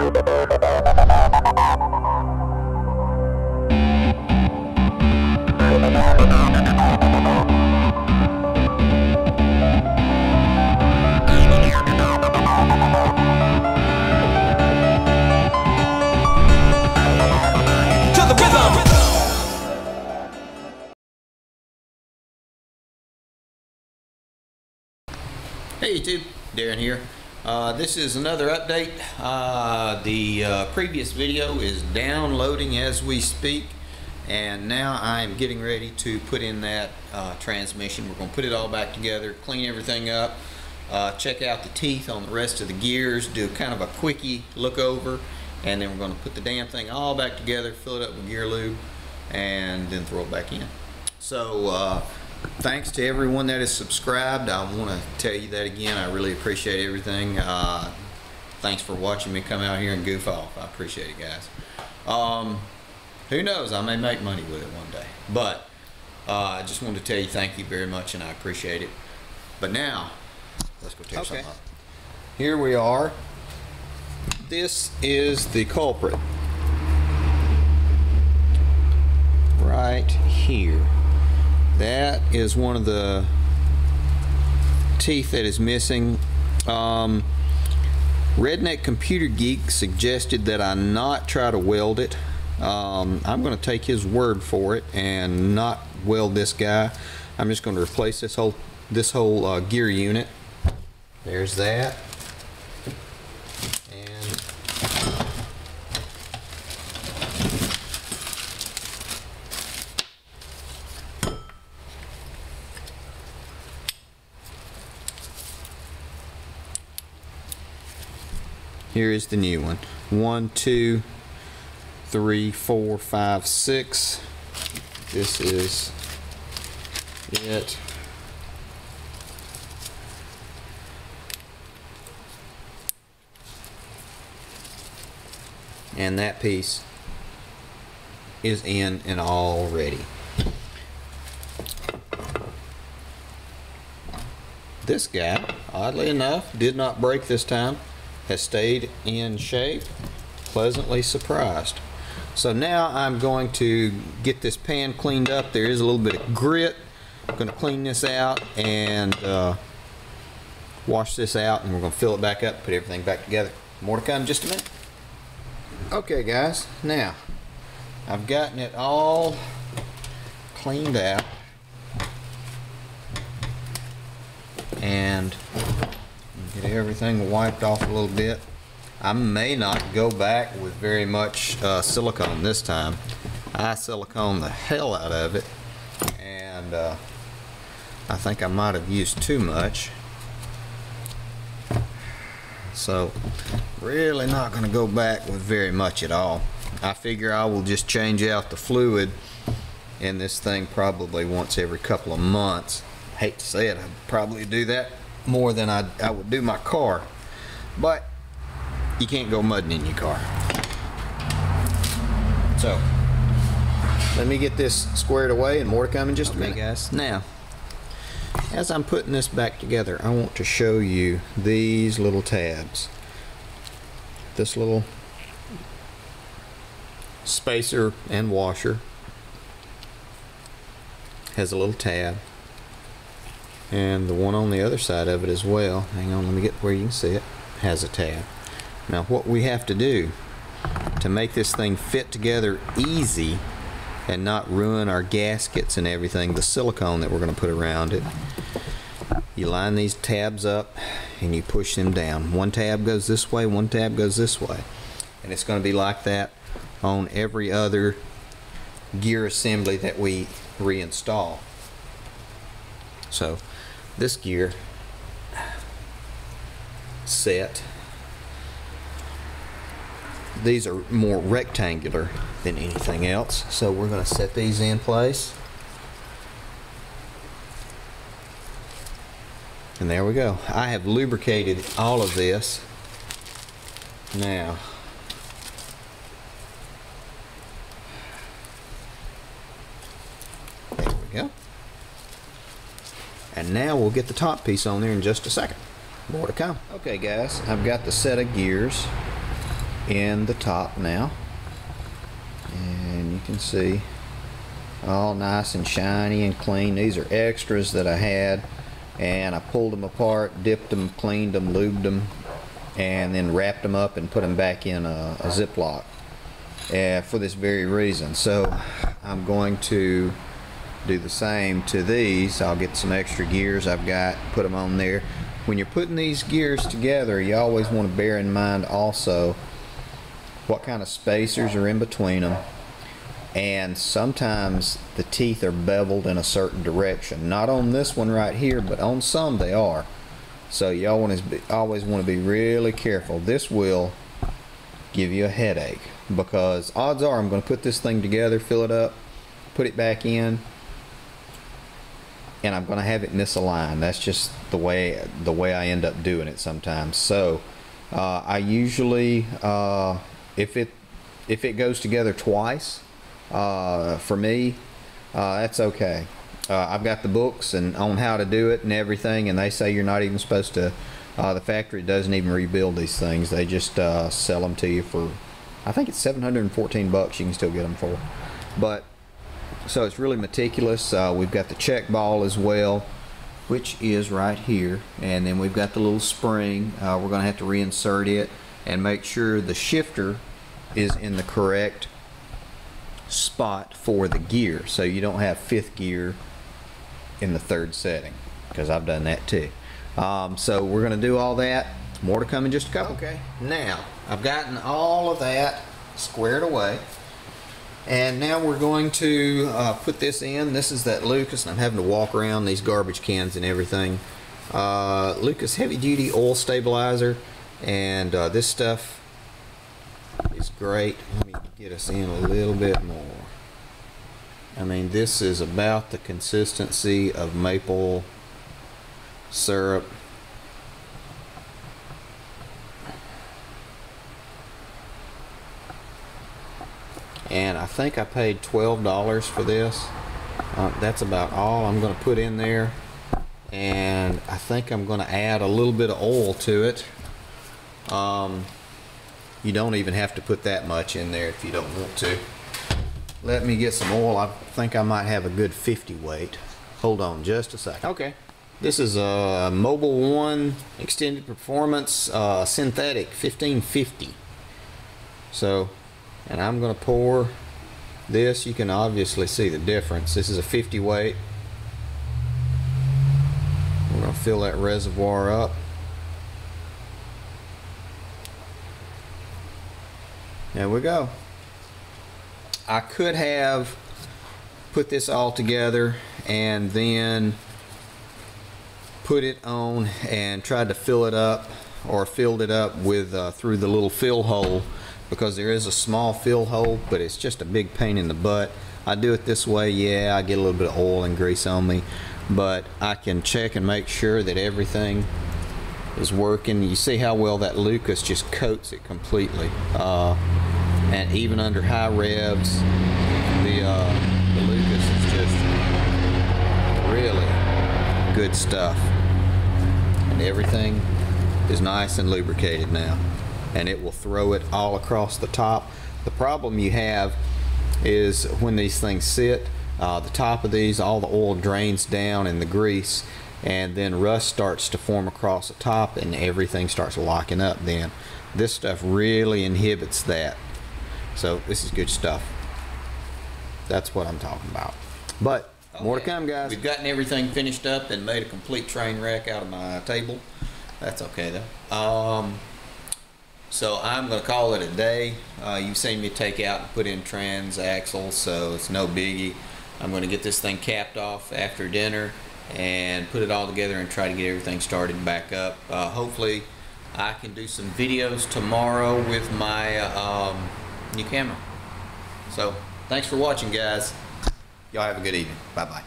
Hey YouTube, Darren here. This is another update. The previous video is downloading as we speak, and now I'm getting ready to put in that transmission. We're going to put it all back together, clean everything up, check out the teeth on the rest of the gears, do kind of a quickie look over, and then we're going to put the damn thing all back together, fill it up with gear lube, and then throw it back in. So thanks to everyone that is subscribed. I want to tell you that again. I really appreciate everything. Thanks for watching me come out here and goof off. I appreciate it, guys. Who knows, I may make money with it one day, but I just wanted to tell you thank you very much, and I appreciate it. But now let's go tear something up. Here we are. This is the culprit right here. That is one of the teeth that is missing. Redneck Computer Geek suggested that I not try to weld it. I'm going to take his word for it and not weld this guy. I'm just going to replace this whole gear unit. There's that. And here is the new one. 1, 2, 3, 4, 5, 6. This is it. And that piece is in and all ready. This guy, oddly enough, did not break this time. Has stayed in shape. Pleasantly surprised. So now I'm going to get this pan cleaned up. There is a little bit of grit. I'm going to clean this out and wash this out, and we're going to fill it back up, put everything back together. More to come in just a minute. Okay guys, now I've gotten it all cleaned out, and get everything wiped off a little bit. I may not go back with very much silicone this time. I silicone the hell out of it, and I think I might have used too much. So really not going to go back with very much at all. I figure I will just change out the fluid in this thing probably once every couple of months. I hate to say it, I'd probably do that more than I would do my car, but you can't go mudding in your car. So let me get this squared away, and more to come in just a minute, guys. Now, as I'm putting this back together, I want to show you these little tabs. This little spacer and washer has a little tab, and the one on the other side of it as well, hang on, let me get where you can see it, has a tab. Now what we have to do to make this thing fit together easy and not ruin our gaskets and everything, the silicone that we're going to put around it, you line these tabs up and you push them down. One tab goes this way, one tab goes this way, and it's going to be like that on every other gear assembly that we reinstall. So this gear set, these are more rectangular than anything else, so we're going to set these in place, and there we go. I have lubricated all of this. Now there we go, and now we'll get the top piece on there in just a second. More to come. Okay guys, I've got the set of gears in the top now, and you can see all nice and shiny and clean. These are extras that I had, and I pulled them apart, dipped them, cleaned them, lubed them, and then wrapped them up and put them back in a Ziploc for this very reason. So I'm going to do the same to these. I'll get some extra gears I've got, put them on there. When you're putting these gears together, you always want to bear in mind also what kind of spacers are in between them, and sometimes the teeth are beveled in a certain direction. Not on this one right here, but on some they are. So you always want to be really careful. This will give you a headache, because odds are I'm going to put this thing together, fill it up, put it back in, and I'm going to have it misaligned. That's just the way I end up doing it sometimes. So I usually, if it goes together twice, for me, that's okay. I've got the books and on how to do it and everything, and they say you're not even supposed to. The factory doesn't even rebuild these things. They just sell them to you for, I think it's 714 bucks. You can still get them for. But so it's really meticulous. We've got the check ball as well, which is right here, and then we've got the little spring. We're going to have to reinsert it and make sure the shifter is in the correct spot for the gear, so you don't have fifth gear in the third setting, because I've done that too. So we're going to do all that. More to come in just a couple. Okay, now I've gotten all of that squared away, and now we're going to put this in. This is that Lucas, and I'm having to walk around these garbage cans and everything. Lucas heavy duty oil stabilizer, and this stuff is great. Let me get us in a little bit more. I mean, this is about the consistency of maple syrup. And I think I paid $12 for this. That's about all I'm going to put in there, and I think I'm going to add a little bit of oil to it. You don't even have to put that much in there if you don't want to. Let me get some oil. I think I might have a good 50 weight. Hold on just a second. Okay. This is a Mobile One Extended Performance Synthetic 1550. So, and I'm going to pour this. You can obviously see the difference. This is a 50 weight. We're going to fill that reservoir up. There we go. I could have put this all together and then put it on and tried to fill it up, or filled it up with through the little fill hole, because there is a small fill hole, but it's just a big pain in the butt. I do it this way. Yeah, I get a little bit of oil and grease on me, but I can check and make sure that everything is working. You see how well that Lucas just coats it completely, and even under high revs, the Lucas is just really good stuff, and everything is nice and lubricated now, and it will throw it all across the top. The problem you have is when these things sit, the top of these, all the oil drains down in the grease, and then rust starts to form across the top, and everything starts locking up. Then this stuff really inhibits that. So this is good stuff. That's what I'm talking about. But okay, more to come, guys. We've gotten everything finished up and made a complete train wreck out of my table. That's okay though. So I'm going to call it a day. You've seen me take out and put in trans axles, so it's no biggie. I'm going to get this thing capped off after dinner and put it all together and try to get everything started back up. Hopefully I can do some videos tomorrow with my new camera. So thanks for watching, guys. Y'all have a good evening. Bye bye.